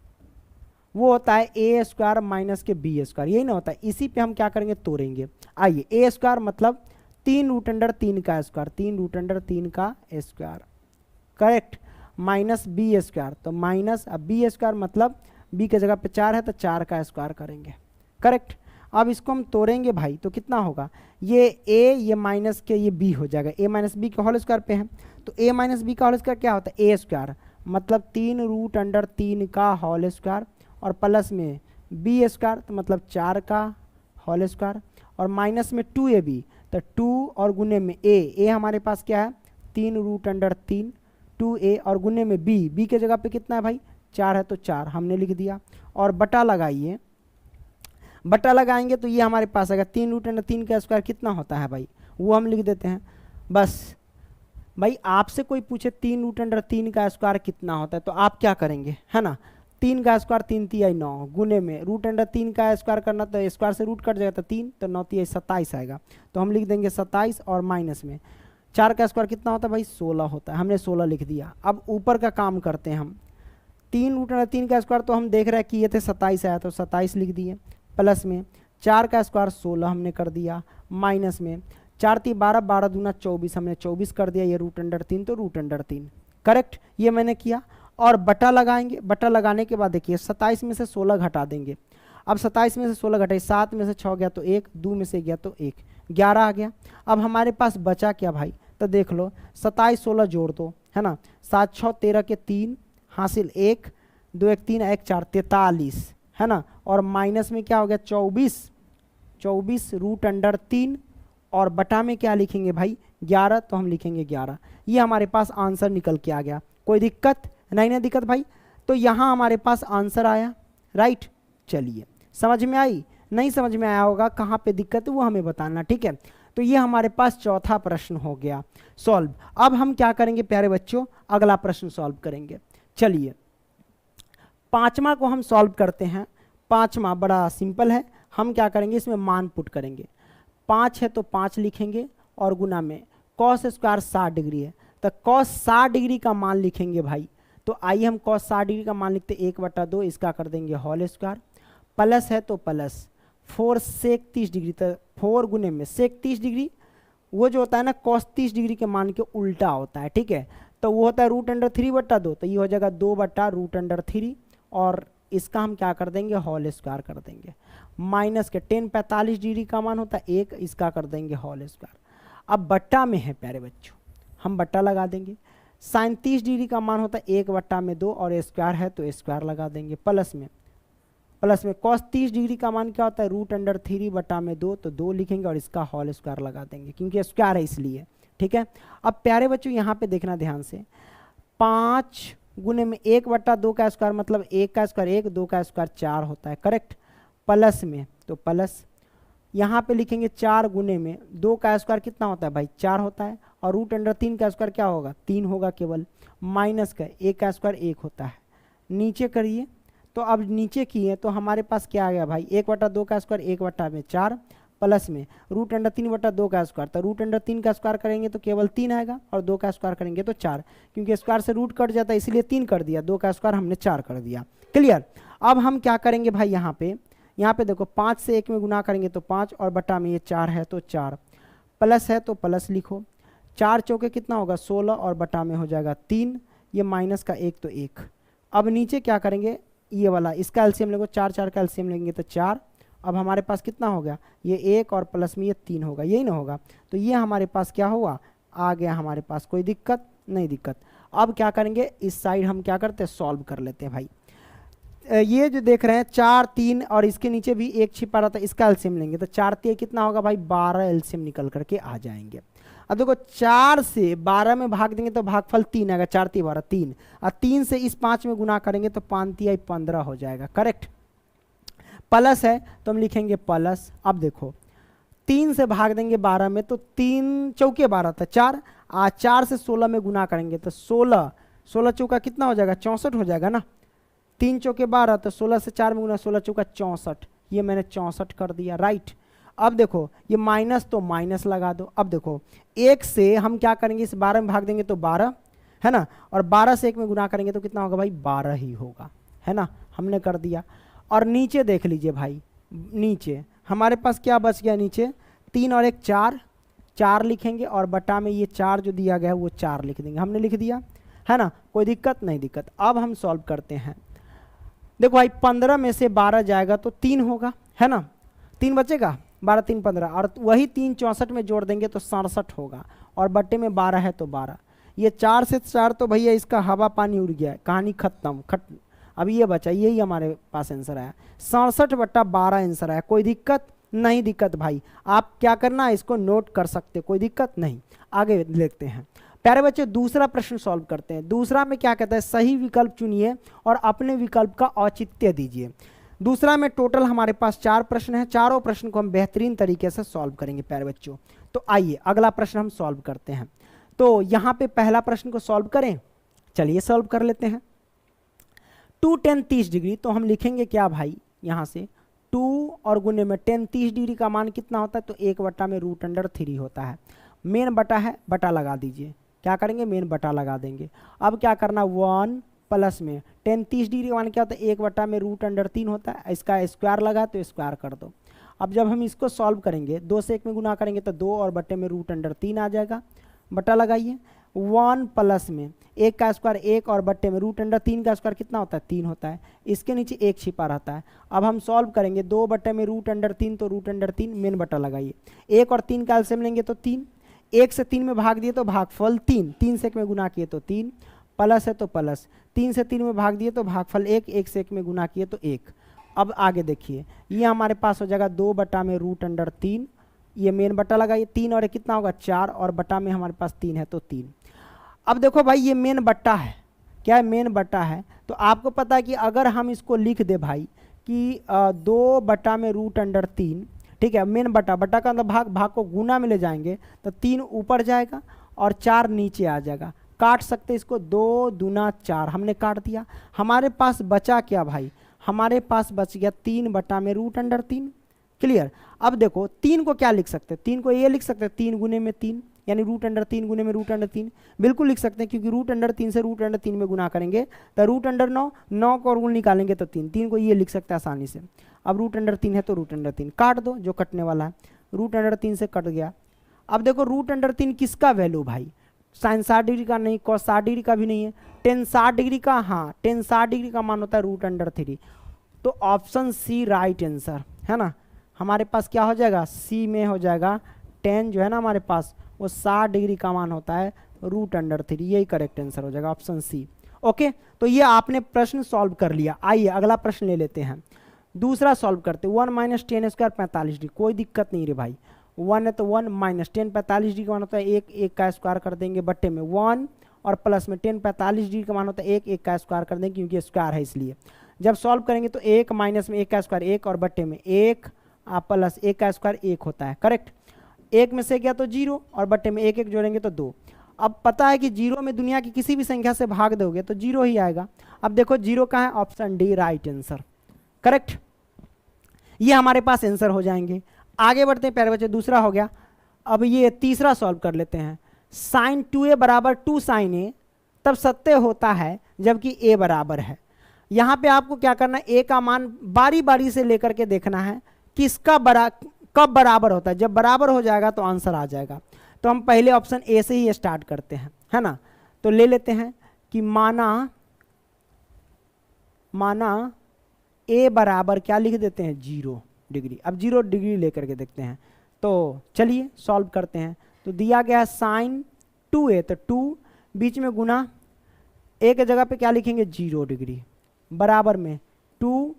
वो होता है a² माइनस के b², यही ना होता है। इसी पे हम क्या करेंगे, तोड़ेंगे। आइए, a² मतलब 3 √3 का स्क्वायर, 3 √3 का स्क्वायर, करेक्ट, माइनस b², तो माइनस, अब b² मतलब b के जगह पे 4 है तो 4 का स्क्वायर करेंगे, करेक्ट। अब इसको हम तोड़ेंगे भाई तो कितना होगा, ये a ये माइनस के ये b हो जाएगा, a - b के होल स्क्वायर पे है, तो a - b का होल स्क्वायर क्या होता है, a², मतलब 3 √3 का होल स्क्वायर, और प्लस में b² तो मतलब 4 का होल स्क्वायर, और माइनस में 2ab, तो 2 और गुने में a हमारे पास क्या है 3 √3, 2a और गुने में b के जगह पे कितना है भाई 4 है तो 4 हमने लिख दिया, और बटा लगाइए, बटा लगाएंगे तो ये हमारे पास आएगा 3 √3 का स्क्वायर कितना होता है भाई, वो हम लिख देते हैं। बस भाई आपसे कोई पूछे 3 √3 का स्क्वायर कितना होता है तो आप क्या करेंगे, है ना, 3 का स्क्वायर 3 × 9, गुने में √3 का स्क्वायर करना तो स्क्वायर से रूट कट जाएगा तो 3, तो 9 × 27 आएगा, तो हम लिख देंगे 27, और माइनस में 4 का स्क्वायर कितना होता है भाई 16 होता है, हमने 16 लिख दिया। अब ऊपर का काम करते हैं हम, 3√3 का स्क्वायर तो हम देख रहे हैं कि ये थे 27 आया, तो 27 लिख दिए। प्लस में 4 का स्क्वायर 16 हमने कर दिया। माइनस में 4 3 12, 12 दूना 24 हमने 24 कर दिया। ये √3 तो √3 करेक्ट, ये मैंने किया। और बटा लगाएंगे, बटा लगाने के बाद देखिए 27 में से 16 घटा देंगे। अब 27 में से 16 घटाई, 7 में से 6 गया तो 1, 2 में से गया तो 1, 11 आ गया। अब हमारे पास बचा क्या भाई, तो देख लो 27 16 जोड़ दो, है ना। 7 6 13 के 3 हासिल 1, 2 1 3 1 4 43, है ना। और माइनस में क्या हो गया 24, 24 √3 और बटा में क्या लिखेंगे भाई 11, तो हम लिखेंगे 11। ये हमारे पास आंसर निकल के आ गया। कोई दिक्कत नहीं ना दिक्कत भाई, तो यहाँ हमारे पास आंसर आया, राइट। चलिए समझ में आई, नहीं समझ में आया होगा कहाँ पे दिक्कत है वो हमें बताना, ठीक है। तो ये हमारे पास चौथा प्रश्न हो गया सॉल्व। अब हम क्या करेंगे प्यारे बच्चों, अगला प्रश्न सॉल्व करेंगे। चलिए पांचवा को हम सॉल्व करते हैं। पांचवा बड़ा सिंपल है, हम क्या करेंगे इसमें मान पुट करेंगे। 5 है तो 5 लिखेंगे और गुना में कॉस स्क्वायर 60 डिग्री है, तो कॉस 60 डिग्री का मान लिखेंगे भाई। तो आइए हम कॉस 60 डिग्री का मान लिखते 1/2, इसका कर देंगे होल स्क्वायर। प्लस है तो प्लस 4 sec 30 डिग्री, तो 4 गुने में sec 30 डिग्री, वो जो होता है ना कॉस 30 डिग्री के मान के उल्टा होता है, ठीक है। तो वो होता है √3/2, तो ये हो जाएगा 2/√3 और इसका हम क्या कर देंगे होल स्क्वायर कर देंगे। माइनस के 10 45 डिग्री का मान होता है 1, इसका कर देंगे होल स्क्वायर। अब बट्टा में है प्यारे बच्चों, हम बट्टा लगा देंगे। sin 30 डिग्री का मान होता है 1/2 और स्क्वायर है तो स्क्वायर लगा देंगे। प्लस में cos 30 डिग्री का मान क्या होता है √3/2, तो 2 लिखेंगे और इसका होल स्क्वायर लगा देंगे क्योंकि स्क्वायर है इसलिए, ठीक है। अब प्यारे बच्चों यहाँ पे देखना ध्यान से, 5 गुने में 1/2 का स्क्वायर मतलब 1 का स्क्वायर 1, 2 का स्क्वायर 4 होता है, करेक्ट। प्लस में तो प्लस यहाँ पे लिखेंगे 4 गुने में 2 का स्क्वायर कितना होता है भाई 4 होता है, और √3 का स्क्वायर क्या होगा 3 होगा केवल। माइनस का 1 का स्क्वायर 1 होता है। नीचे करिए, तो अब नीचे किए तो हमारे पास क्या आ गया भाई 1/2 का स्क्वायर 1/4, प्लस में √3/2 का स्क्वायर, तो √3 का स्क्वायर करेंगे तो केवल 3 आएगा और 2 का स्क्वायर करेंगे तो 4, क्योंकि स्क्वायर से रूट कट जाता है इसलिए 3 कर दिया, 2 का स्क्वायर हमने 4 कर दिया। क्लियर। अब हम क्या करेंगे भाई यहाँ पे देखो 5 से 1 में गुना करेंगे तो 5 और बटा में ये 4 है तो 4, प्लस है तो प्लस लिखो। 4 चौके कितना होगा 16 और बटा में हो जाएगा 3, ये माइनस का 1 तो 1। अब नीचे क्या करेंगे ये वाला, इसका एलसीएम लेंगे, 4 4 का एलसीएम लेंगे तो 4। अब हमारे पास कितना हो गया ये 1 और प्लस में ये 3 होगा, यही ना होगा। तो ये हमारे पास क्या हुआ आ गया हमारे पास, कोई दिक्कत नहीं दिक्कत। अब क्या करेंगे इस साइड हम क्या करते हैं सॉल्व कर लेते हैं भाई। ये जो देख रहे हैं 4 3 और इसके नीचे भी 1 छिपा रहा था, इसका एलसीएम लेंगे तो 4 3 कितना होगा भाई 12 एलसीएम निकल करके आ जाएंगे। अब देखो 4 से 12 में भाग देंगे तो भागफल 3 आएगा, 4 3 12 3, और 3 से इस 5 में गुना करेंगे तो 5 3 15 हो जाएगा, करेक्ट। प्लस है तो हम लिखेंगे प्लस। अब देखो 3 से भाग देंगे 12 में तो 3 चौके 12 था 4, 4 से 16 में गुना करेंगे तो 16 चौका कितना हो जाएगा 64 हो जाएगा ना। 3 चौके 12 तो 16 से 4 में गुना 16 चौका 64, ये मैंने 64 कर दिया, राइट। अब देखो ये माइनस तो माइनस लगा दो। अब देखो 1 से हम क्या करेंगे इस 12 में भाग देंगे तो 12 है ना, और 12 से 1 में गुना करेंगे तो कितना होगा भाई 12 ही होगा, है ना, हमने कर दिया। और नीचे देख लीजिए भाई, नीचे हमारे पास क्या बच गया, नीचे 3 और 1 4, 4 लिखेंगे और बटा में ये 4 जो दिया गया है वो 4 लिख देंगे, हमने लिख दिया, है ना, कोई दिक्कत नहीं दिक्कत। अब हम सॉल्व करते हैं। देखो भाई 15 में से 12 जाएगा तो 3 होगा, है ना, 3 बचेगा, 12 3 15, और वही 3 64 में जोड़ देंगे तो 67 होगा, और बट्टे में 12 है तो 12। ये 4 से 4 तो भैया इसका हवा पानी उड़ गया, कहानी खत्म अब ये बचा, यही हमारे पास आंसर आया 67/12 आंसर आया। कोई दिक्कत नहीं दिक्कत भाई, आप क्या करना है इसको नोट कर सकते, कोई दिक्कत नहीं। आगे देखते हैं प्यारे बच्चे, दूसरा प्रश्न सॉल्व करते हैं। दूसरा में क्या कहता है सही विकल्प चुनिए और अपने विकल्प का औचित्य दीजिए। दूसरा में टोटल हमारे पास 4 प्रश्न हैं, चारों प्रश्न को हम बेहतरीन तरीके से सॉल्व करेंगे प्यारे बच्चों। तो आइए अगला प्रश्न हम सॉल्व करते हैं। तो यहाँ पे पहला प्रश्न को सॉल्व करें, चलिए सॉल्व कर लेते हैं। 2 tan 30 डिग्री, तो हम लिखेंगे क्या भाई यहाँ से 2 और गुने में tan 30 डिग्री का मान कितना होता है तो 1 में √3 होता है। मेन बटा है, बटा लगा दीजिए, क्या करेंगे मेन बटा लगा देंगे। अब क्या करना 1 प्लस में टेन 30 डिग्री का मान क्या होता है 1/√3 होता है, इसका स्क्वायर लगा तो स्क्वायर कर दो। अब जब हम इसको सॉल्व करेंगे 2 से 1 में गुना करेंगे तो 2 और बट्टे में √3 आ जाएगा, बटा लगाइए 1 प्लस में 1 का स्क्वायर 1 और बट्टे में √3 का स्क्वायर कितना होता है 3 होता है, इसके नीचे 1 छिपा रहता है। अब हम सॉल्व करेंगे 2 बट्टे में √3 तो √3 मेन बटा लगाइए, 1 और 3 का एलसीएम लेंगे तो 3, 1 से 3 में भाग दिए तो भागफल 3, 3 से 1 में गुना किए तो 3, प्लस है तो प्लस, 3 से 3 में भाग दिए तो भागफल 1, 1 से 1 में गुना किए तो 1। अब आगे देखिए ये हमारे पास हो जाएगा 2 बटा में √3, ये मेन बटा लगाइए 3 और 1 कितना होगा 4 और बटा में हमारे पास 3 है तो 3। अब देखो भाई ये मेन बट्टा है, क्या है मेन बट्टा है, तो आपको पता है कि अगर हम इसको लिख दे भाई कि 2 बटा में √3, ठीक है, मेन बटा, बटा का मतलब भाग, भाग को गुना में ले जाएंगे तो 3 ऊपर जाएगा और 4 नीचे आ जाएगा, काट सकते इसको, 2 दूना 4 हमने काट दिया। हमारे पास बचा क्या भाई, हमारे पास बच गया 3 बटा में √3। क्लियर। अब देखो 3 को क्या लिख सकते हैं, 3 को ये लिख सकते हैं 3 गुने में 3, यानी √3 गुने में √3 बिल्कुल लिख सकते हैं, क्योंकि √3 से √3 में गुना करेंगे तो √9, 9 को गुण निकालेंगे तो 3, 3 को ये लिख सकते हैं आसानी से। अब √3 है तो √3 काट दो, जो कटने वाला है √3 से कट गया। अब देखो √3 किसका वैल्यू भाई, साइन 60 डिग्री का नहीं, कॉस 60 डिग्री का भी नहीं है, टेन 60 डिग्री का, हाँ टेन 60 डिग्री का मान होता है √3। तो ऑप्शन सी राइट आंसर है ना, हमारे पास क्या हो जाएगा सी में हो जाएगा, टेन जो है ना हमारे पास वो 60 डिग्री का मान होता है √3, यही करेक्ट आंसर हो जाएगा ऑप्शन सी। ओके, तो ये आपने प्रश्न सॉल्व कर लिया। आइए अगला प्रश्न ले लेते हैं, दूसरा सॉल्व करते। 1 - 10² 45 डिग्री, कोई दिक्कत नहीं रे भाई, 1 है तो 1 माइनस 10 45 डिग्री का मान होता है 1, 1 का स्क्वायर कर देंगे, बट्टे में 1 और प्लस में 10 45 डिग्री का मान होता है 1, 1 का स्क्वायर कर देंगे क्योंकि स्क्वायर है इसलिए। जब सॉल्व करेंगे तो 1 माइनस में 1 का स्क्वायर 1 और बट्टे में 1 प्लस 1 का स्क्वायर 1 होता है, करेक्ट। 1 में से गया तो 0 और बट्टे में 1 1 जोड़ेंगे तो 2। अब पता है कि 0 में दुनिया की किसी भी संख्या से भाग दोगे तो 0 ही आएगा। अब देखो 0 कहाँ है, option D right answer, correct. ये हमारे पास आंसर हो जाएंगे। आगे बढ़ते हैं प्यारे बच्चे, दूसरा हो गया। अब ये तीसरा सॉल्व कर लेते हैं। साइन 2a बराबर 2 साइन a तब सत्य होता है जबकि a बराबर है। यहाँ पे आपको क्या करना है, a का मान बारी बारी से लेकर के देखना है किसका कब बराबर होता है। जब बराबर हो जाएगा तो आंसर आ जाएगा। तो हम पहले ऑप्शन ए से ही स्टार्ट करते हैं, है ना। तो ले लेते हैं कि माना a बराबर क्या लिख देते हैं 0 डिग्री। अब 0 डिग्री लेकर के देखते हैं, तो चलिए सॉल्व करते हैं। तो दिया गया है साइन 2a, तो 2 बीच में गुना, a के जगह पे क्या लिखेंगे 0 डिग्री, बराबर में 2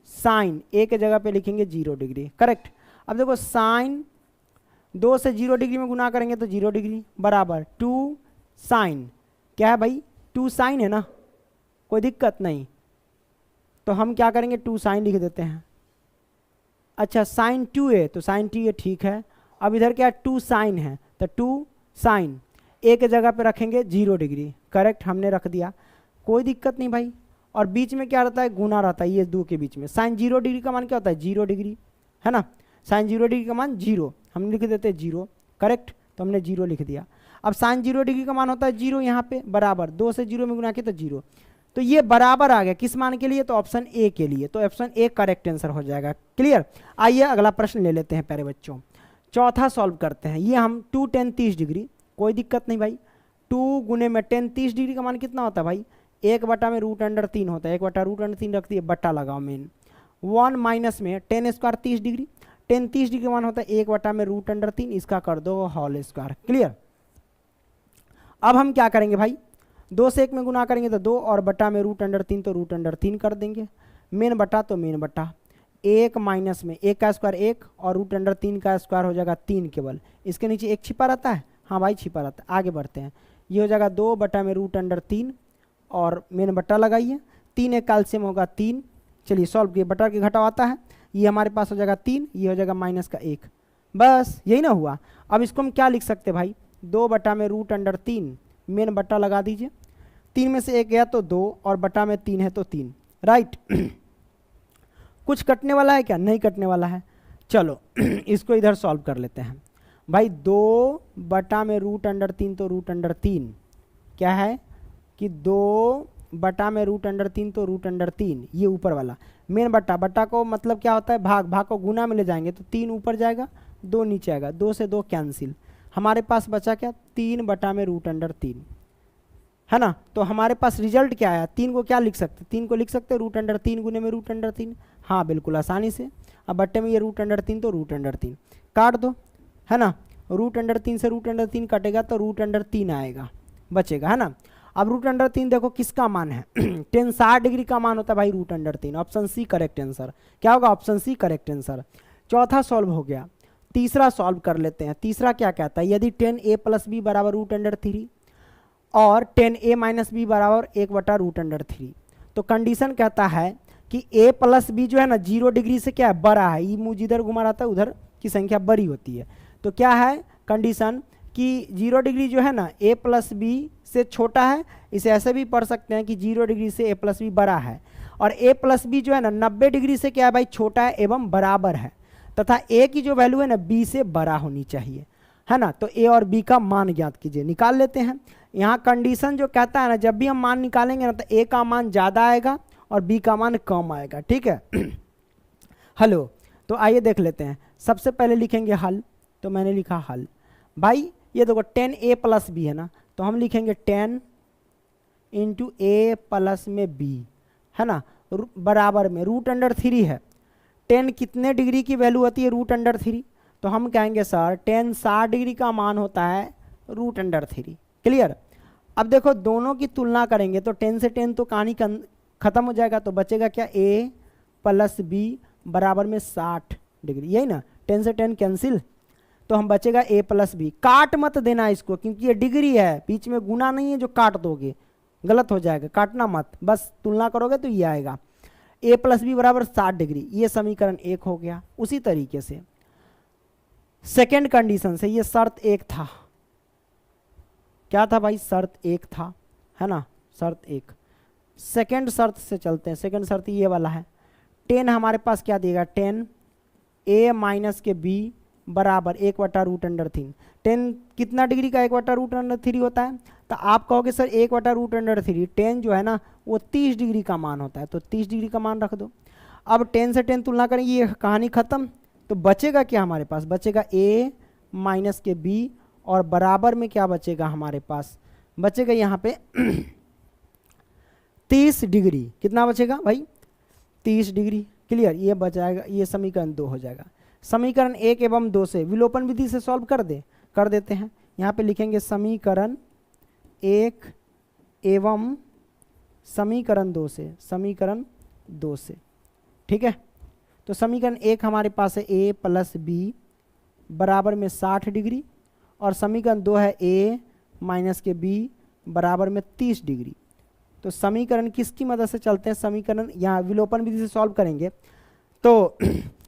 साइन a के जगह पे लिखेंगे 0 डिग्री, करेक्ट। अब देखो साइन 2 से 0 डिग्री में गुना करेंगे तो 0 डिग्री, बराबर 2 साइन, क्या है भाई 2 साइन है ना, कोई दिक्कत नहीं। तो हम क्या करेंगे 2 साइन लिख देते हैं। अच्छा साइन 2a, तो साइन 2a ठीक है। अब इधर क्या 2 साइन है, तो 2 साइन a के जगह पे रखेंगे 0 डिग्री, करेक्ट, हमने रख दिया, कोई दिक्कत नहीं भाई। और बीच में क्या रहता है, गुना रहता है, ये 2 के बीच में। साइन 0 डिग्री का मान क्या होता है 0 डिग्री, है ना। साइन 0 डिग्री का मान 0, हम लिख देते हैं 0, करेक्ट, तो हमने 0 लिख दिया। अब साइन 0 डिग्री का मान होता है 0 यहाँ पे, बराबर 2 से 0 में गुना किया तो 0। तो ये बराबर आ गया किस मान के लिए, तो ऑप्शन ए के लिए। तो ऑप्शन ए करेक्ट आंसर हो जाएगा, क्लियर। आइए अगला प्रश्न ले लेते हैं प्यारे बच्चों, चौथा सॉल्व करते हैं। ये हम 2 10 30 डिग्री, कोई दिक्कत नहीं भाई। 2 गुने में 10 30 डिग्री का मान कितना होता है भाई, 1 बटा में √3 होता है, 1 बटा √3 रख दिए, बटा लगाओ मेन। 1 माइनस में 10 स्क्वायर 30 डिग्री, 10 30 डिग्री का मान होता है 1 बटा में √3, इसका कर दो होल स्क्वायर, क्लियर। अब हम क्या करेंगे भाई, 2 से 1 में गुना करेंगे तो 2 और बटा में √3 तो √3 कर देंगे, मेन बटा तो मेन बटा। 1 माइनस में 1 का स्क्वायर 1 और √3 का स्क्वायर हो जाएगा 3 केवल, इसके नीचे 1 छिपा रहता है, हाँ भाई छिपा रहता है। आगे बढ़ते हैं, ये हो जाएगा 2 बटा में √3 और मेन बटा लगाइए, 3 एक कैल्शियम होगा 3। चलिए सॉल्व किए, बटा के घटाव आता है, ये हमारे पास हो जाएगा 3, ये हो जाएगा माइनस का 1, बस यही ना हुआ। अब इसको हम क्या लिख सकते हैं भाई, 2 बटा में √3, मेन बटा लगा दीजिए, 3 में से 1 गया तो 2 और बटा में 3 है तो 3, राइट। कुछ कटने वाला है क्या, नहीं कटने वाला है। चलो इसको इधर सॉल्व कर लेते हैं भाई। 2 बटा में √3 तो √3 क्या है कि 2 बटा में रूट अंडर 3 तो रूट अंडर 3, ये ऊपर वाला मेन बटा, बटा को मतलब क्या होता है भाग, भाग को गुना में ले जाएंगे तो 3 ऊपर जाएगा 2 नीचे आएगा, 2 से 2 कैंसिल, हमारे पास बचा क्या 3 बटा में रूट अंडर 3, है ना। तो हमारे पास रिजल्ट क्या आया, 3 को क्या लिख सकते, 3 को लिख सकते रूट अंडर 3 गुने में रूट अंडर 3, हाँ बिल्कुल आसानी से। अब बट्टे में ये रूट अंडर 3 तो रूट अंडर 3 काट दो, है ना। रूट अंडर 3 से रूट अंडर 3 कटेगा तो रूट अंडर 3 आएगा, बचेगा, है ना। अब रूट अंडर 3 देखो किसका मान है टेन 60 डिग्री का मान होता है भाई root under 3, option C correct answer. क्या होगा, ऑप्शन सी करेक्ट आंसर। चौथा सॉल्व हो गया, तीसरा सॉल्व कर लेते हैं। तीसरा क्या कहता है, यदि 10a प्लस बी बराबर रूट अंडर 3 और 10a माइनस बी बराबर 1 बटा रूट अंडर 3, तो कंडीशन कहता है कि a प्लस बी जो है ना 0 डिग्री से क्या है बड़ा है, ये मुझ जिधर घुमा रहता है उधर की संख्या बड़ी होती है। तो क्या है कंडीशन कि 0 डिग्री जो है ना a प्लस बी से छोटा है, इसे ऐसे भी पढ़ सकते हैं कि 0 डिग्री से a प्लस बी बड़ा है, और a प्लस बी जो है ना 90 डिग्री से क्या है भाई छोटा है एवं बराबर है, तथा a की जो वैल्यू है ना b से बड़ा होनी चाहिए, है ना। तो a और b का मान ज्ञात कीजिए, निकाल लेते हैं। यहाँ कंडीशन जो कहता है ना जब भी हम मान निकालेंगे ना तो a का मान ज़्यादा आएगा और b का मान कम आएगा, ठीक है हेलो, तो आइए देख लेते हैं। सबसे पहले लिखेंगे हल, तो मैंने लिखा हल। भाई ये देखो 10a प्लस बी है ना, तो हम लिखेंगे 10 इंटू a प्लस में b, है ना, बराबर में रूट अंडर 3 है। 10 कितने डिग्री की वैल्यू होती है रूट अंडर 3, तो हम कहेंगे सर 10 60 डिग्री का मान होता है रूट अंडर 3, क्लियर। अब देखो दोनों की तुलना करेंगे तो 10 से 10 तो कहानी खत्म हो जाएगा, तो बचेगा क्या a प्लस बी बराबर में 60 डिग्री, यही ना, 10 से 10 कैंसिल, तो हम बचेगा a प्लस बी। काट मत देना इसको क्योंकि ये डिग्री है, बीच में गुना नहीं है जो काट दोगे गलत हो जाएगा, काटना मत, बस तुलना करोगे तो ये आएगा a प्लस बी बराबर 60 डिग्री, ये समीकरण 1 हो गया। उसी तरीके से सेकेंड कंडीशन से, ये शर्त 1 था, क्या था भाई शर्त 1 था, है ना, शर्त 1। सेकेंड शर्त से चलते हैं, सेकेंड शर्त ये वाला है, 10 हमारे पास क्या देगा 10 a माइनस के b बराबर 1 बटा रूट अंडर 3। 10 कितना डिग्री का 1 बटा रूट अंडर 3 होता है, तो आप कहोगे सर 1 बटा रूट अंडर 3, 10 जो है ना वो 30 डिग्री का मान होता है, तो 30 डिग्री का मान रख दो। अब 10 से 10 तुलना करेंगे, ये कहानी खत्म, तो बचेगा क्या हमारे पास, बचेगा a माइनस के b और बराबर में क्या बचेगा हमारे पास, बचेगा यहाँ पे 30 डिग्री, कितना बचेगा भाई 30 डिग्री, क्लियर। ये बचाएगा, ये समीकरण 2 हो जाएगा। समीकरण 1 एवं 2 से विलोपन विधि से सॉल्व कर देते हैं। यहाँ पे लिखेंगे समीकरण 1 एवं समीकरण 2 से, समीकरण 2 से, ठीक है। तो समीकरण 1 हमारे पास है a प्लस बी बराबर में 60 डिग्री, और समीकरण 2 है a माइनस के b बराबर में 30 डिग्री। तो समीकरण किसकी मदद से चलते हैं, समीकरण यहाँ विलोपन विधि से सॉल्व करेंगे तो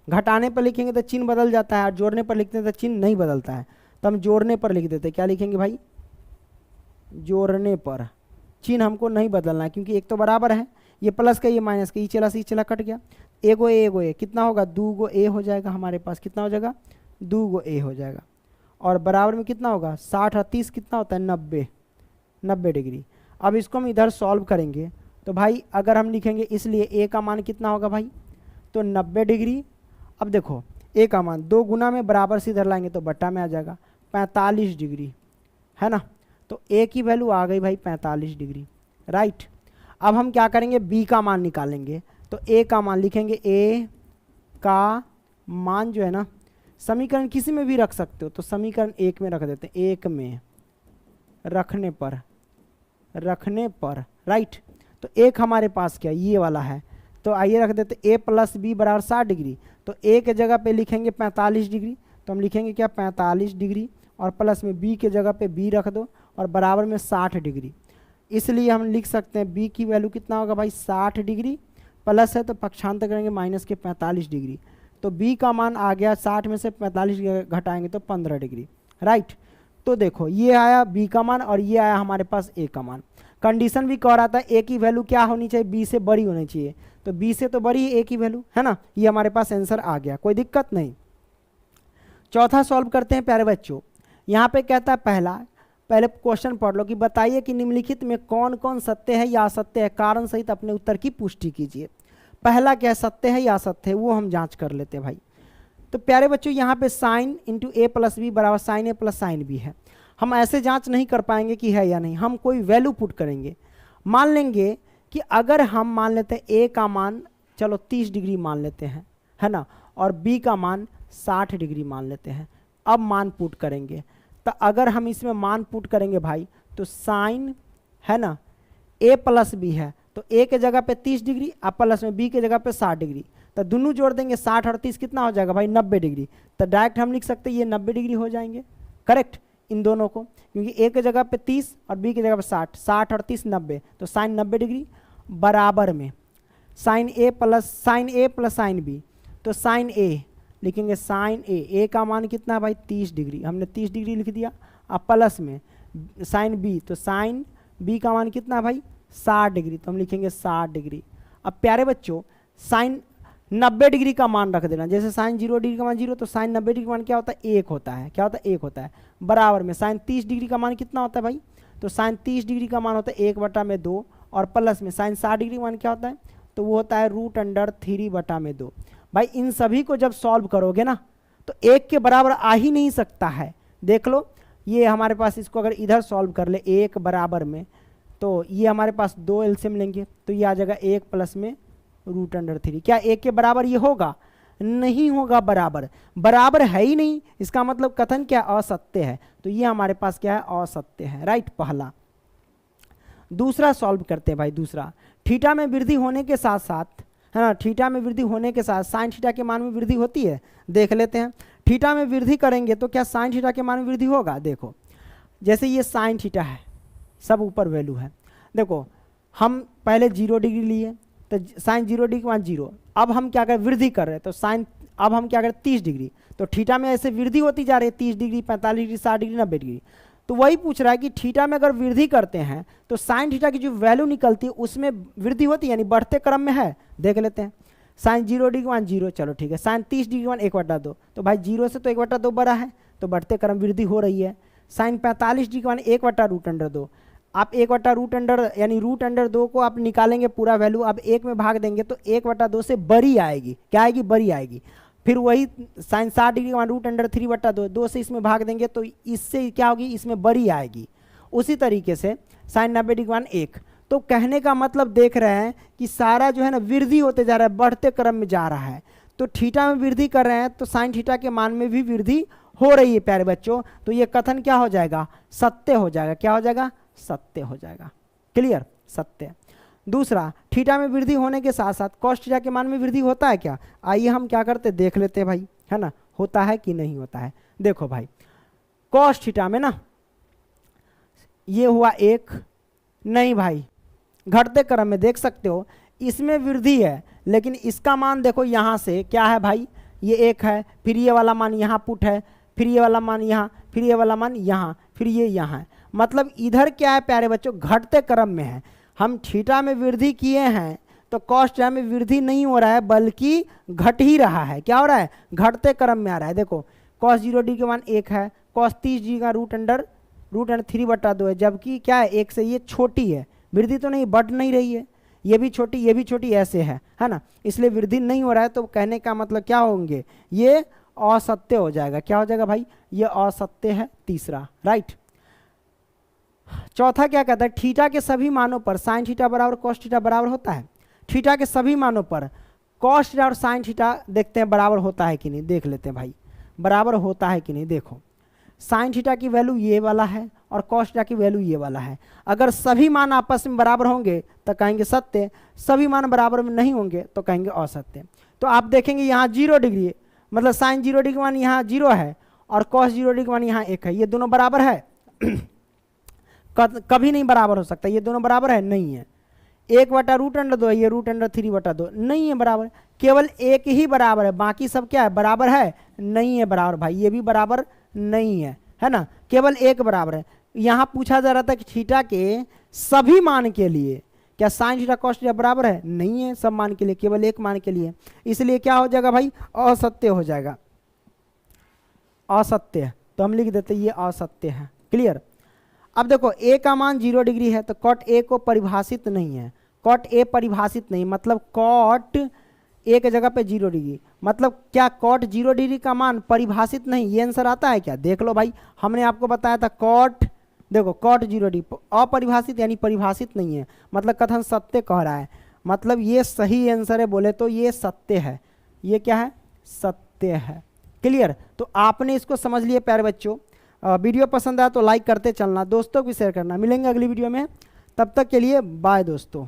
घटाने पर लिखेंगे तो चिन्ह बदल जाता है, और जोड़ने पर लिखते हैं तो चिन्ह नहीं बदलता है, तो हम जोड़ने पर लिख देते हैं। क्या लिखेंगे भाई, जोड़ने पर, चिन्ह हमको नहीं बदलना है क्योंकि एक तो बराबर है, ये प्लस का ये माइनस का, ये चला से चला कट गया, एगो ए कितना होगा 2 ए हो जाएगा हमारे पास, कितना हो जाएगा 2 ए हो जाएगा, और बराबर में कितना होगा 60 और 30 कितना होता है 90 डिग्री। अब इसको हम इधर सॉल्व करेंगे तो भाई अगर हम लिखेंगे, इसलिए a का मान कितना होगा भाई, तो 90 डिग्री। अब देखो a का मान 2 गुना में बराबर से इधर लाएंगे तो बट्टा में आ जाएगा 45 डिग्री, है ना। तो a की वैल्यू आ गई भाई 45 डिग्री, राइट। अब हम क्या करेंगे, b का मान निकालेंगे, तो a का मान लिखेंगे, a का मान जो है ना, समीकरण किसी में भी रख सकते हो, तो समीकरण 1 में रख देते हैं, 1 में रखने पर राइट। तो एक हमारे पास क्या ये वाला है, तो आइए रख देते a प्लस बी बराबर 60 डिग्री, तो a के जगह पे लिखेंगे 45 डिग्री, तो हम लिखेंगे क्या 45 डिग्री, और प्लस में b के जगह पे b रख दो और बराबर में 60 डिग्री। इसलिए हम लिख सकते हैं b की वैल्यू कितना होगा भाई 60 डिग्री, प्लस है तो पक्षांतर करेंगे माइनस के 45 डिग्री, तो b का मान आ गया 60 में से 45 घटाएंगे तो 15 डिग्री, राइट। तो देखो ये आया b का मान और ये आया हमारे पास a का मान। कंडीशन भी कह रहा था a की वैल्यू क्या होनी चाहिए, b से बड़ी होनी चाहिए, तो b से तो बड़ी है a की वैल्यू, है ना। ये हमारे पास आंसर आ गया, कोई दिक्कत नहीं। चौथा सॉल्व करते हैं प्यारे बच्चों। यहाँ पे कहता है पहला पहले क्वेश्चन पढ़ लो कि बताइए कि निम्नलिखित में कौन कौन सत्य है या असत्य है, कारण सहित अपने उत्तर की पुष्टि कीजिए। पहला क्या है, सत्य है या असत्य है, वो हम जांच कर लेते हैं भाई। तो प्यारे बच्चों यहाँ पे साइन इंटू ए प्लस बी बराबर साइन ए प्लस साइन बी है। हम ऐसे जांच नहीं कर पाएंगे कि है या नहीं, हम कोई वैल्यू पुट करेंगे। मान लेंगे कि अगर हम मान लेते हैं ए का मान चलो 30 डिग्री मान लेते हैं, है ना, और बी का मान 60 डिग्री मान लेते हैं। अब मान पुट करेंगे, तो अगर हम इसमें मान पुट करेंगे भाई तो साइन है ना ए प्लस बी है, तो ए के जगह पे 30 डिग्री और प्लस में बी के जगह पे 60 डिग्री, तो दोनों जोड़ देंगे 60 और 30 कितना हो जाएगा भाई 90 डिग्री। तो डायरेक्ट हम लिख सकते हैं ये 90 डिग्री हो जाएंगे, करेक्ट, इन दोनों को, क्योंकि ए के जगह पे 30 और बी के जगह पे 60, 60 और 30 90, तो साइन 90 डिग्री बराबर में साइन ए प्लस साइन बी, तो साइन ए लिखेंगे, साइन ए का मान कितना है भाई 30 डिग्री, हमने 30 डिग्री लिख दिया, अब प्लस में साइन बी, तो साइन बी का मान कितना है भाई 60 डिग्री, तो हम लिखेंगे 60 डिग्री। अब प्यारे बच्चों साइन 90 डिग्री का मान रख देना, जैसे साइन 0 डिग्री का मान 0, तो साइन 90 डिग्री का मान क्या होता है 1 होता है, क्या होता है 1 होता है, बराबर में साइन 30 डिग्री का मान कितना होता है भाई, तो साइन 30 डिग्री का मान होता है 1/2, और प्लस में साइन 60 डिग्री का मान क्या होता है, तो वो होता है √3/2। भाई इन सभी को जब सॉल्व करोगे ना तो 1 के बराबर आ ही नहीं सकता है। देख लो ये हमारे पास, इसको अगर इधर सॉल्व कर ले 1 बराबर में, तो ये हमारे पास 2 एलसीएम लेंगे, तो ये आ जाएगा 1 प्लस में √3। क्या 1 के बराबर ये होगा, नहीं होगा, बराबर है ही नहीं, इसका मतलब कथन क्या असत्य है, तो ये हमारे पास क्या है असत्य है, राइट, पहला। दूसरा सॉल्व करते हैं भाई, दूसरा, थीटा में वृद्धि होने के साथ साथ, है ना, थीटा में वृद्धि होने के साथ साइन थीटा के मान में वृद्धि होती है, देख लेते हैं। थीटा में वृद्धि करेंगे तो क्या साइन थीटा के मान में वृद्धि होगा, देखो जैसे ये साइन थीटा है, सब ऊपर वैल्यू है, देखो हम पहले 0 डिग्री लिए, तो साइन 0 डिग्री के मान 0, अब हम क्या करें वृद्धि कर रहे हैं, तो साइन अब हम क्या करें 30 डिग्री, तो थीटा में ऐसे वृद्धि होती जा रही है 30 डिग्री 45 डिग्री 60 डिग्री 90 डिग्री, तो वही पूछ रहा है कि थीटा में अगर वृद्धि करते हैं तो साइन थीटा की जो वैल्यू निकलती है उसमें वृद्धि होती है, यानी बढ़ते क्रम में है, देख लेते हैं। साइन 0 डिग्री मान 0, चलो ठीक है, साइन 30 डिग्री मान 1/2, तो भाई 0 से तो 1/2 बड़ा है, तो बढ़ते क्रम वृद्धि हो रही है। साइन 45 डिग्री मान 1/√2, आप 1/√, यानी √2 को आप निकालेंगे पूरा वैल्यू, अब 1 में भाग देंगे तो 1/2 से बड़ी आएगी, क्या आएगी, बड़ी आएगी। फिर वही साइन 60 डिग्री का मान √3/2, 2 से इसमें भाग देंगे तो इससे क्या होगी, इसमें बड़ी आएगी। उसी तरीके से साइन 90 डिग्री का मान 1, तो कहने का मतलब देख रहे हैं कि सारा जो है ना वृद्धि होते जा रहा है, बढ़ते क्रम में जा रहा है, तो थीटा में वृद्धि कर रहे हैं तो साइन थीटा के मान में भी वृद्धि हो रही है प्यारे बच्चों, तो ये कथन क्या हो जाएगा, सत्य हो जाएगा, क्या हो जाएगा, सत्य हो जाएगा, क्लियर, सत्य। दूसरा, थीटा में वृद्धि होने के साथ साथ कॉस थीटा के मान में वृद्धि होता है क्या, आइए हम क्या करते देख लेते हैं भाई, है ना, होता है कि नहीं होता है। देखो भाई कॉस थीटा में ना ये हुआ 1, नहीं भाई घटते क्रम में देख सकते हो इसमें वृद्धि है, लेकिन इसका मान देखो यहाँ से क्या है भाई, ये 1 है, फिर ये वाला मान यहाँ पुट है, फिर ये वाला मान यहाँ, फिर ये वाला मान यहाँ, फिर ये यहाँ है, मतलब इधर क्या है प्यारे बच्चों, घटते क्रम में है। हम थीटा में वृद्धि किए हैं तो कॉस थीटा में वृद्धि नहीं हो रहा है बल्कि घट ही रहा है, क्या हो रहा है, घटते क्रम में आ रहा है। देखो कॉस 0 डिग्री के मान 1 है, कॉस 30 डिग्री का √3/2 है, जबकि क्या है 1 से ये छोटी है, वृद्धि तो नहीं, बढ़ नहीं रही है, ये भी छोटी ये भी छोटी ऐसे है ना, इसलिए वृद्धि नहीं हो रहा है, तो कहने का मतलब क्या होंगे, ये असत्य हो जाएगा, क्या हो जाएगा भाई, ये असत्य है, तीसरा, राइट। चौथा क्या कहता है, थीटा के सभी मानों पर साइन थीटा बराबर कॉस थीटा बराबर होता है। थीटा के सभी मानों पर कॉस थीटा और साइन थीटा देखते हैं बराबर होता है कि नहीं, देख लेते हैं भाई बराबर होता है कि नहीं। देखो साइन थीटा की वैल्यू ये वाला है और कॉस थीटा की वैल्यू ये वाला है, अगर सभी मान आपस में बराबर होंगे तो कहेंगे सत्य, सभी मान बराबर में नहीं होंगे तो कहेंगे असत्य। तो आप देखेंगे यहाँ 0 डिग्री, मतलब साइन 0 डिग्री मान यहाँ 0 है और कॉस 0 डिग्री मान यहाँ 1 है, ये दोनों बराबर है कभी नहीं बराबर हो सकता, ये दोनों बराबर है, नहीं है। 1/√2 ये √3/2 नहीं है बराबर, केवल एक ही बराबर है, बाकी सब क्या है, बराबर है, नहीं है बराबर भाई, ये भी बराबर नहीं है ना, केवल एक बराबर है। यहाँ पूछा जा रहा था कि थीटा के सभी मान के लिए क्या साइन थीटा कॉस थीटा बराबर है, नहीं है सब मान के लिए, केवल एक मान के लिए, इसलिए क्या हो जाएगा भाई, असत्य हो जाएगा, असत्य। तो हम लिख देते ये असत्य है, क्लियर। अब देखो ए का मान 0 डिग्री है तो कॉट ए को परिभाषित नहीं है, कॉट ए परिभाषित नहीं, मतलब कॉट ए के जगह पे 0 डिग्री, मतलब क्या कॉट 0 डिग्री का मान परिभाषित नहीं, ये आंसर आता है क्या? देख लो भाई, हमने आपको बताया था कॉट, देखो कॉट 0 डिग्री अपरिभाषित यानी परिभाषित नहीं है, मतलब कथन सत्य कह रहा है, मतलब ये सही आंसर है, बोले तो ये सत्य है, ये क्या है? सत्य है। क्लियर? तो आपने इसको समझ लिए प्यारे बच्चों। वीडियो पसंद आया तो लाइक करते चलना, दोस्तों को भी शेयर करना। मिलेंगे अगली वीडियो में, तब तक के लिए बाय दोस्तों।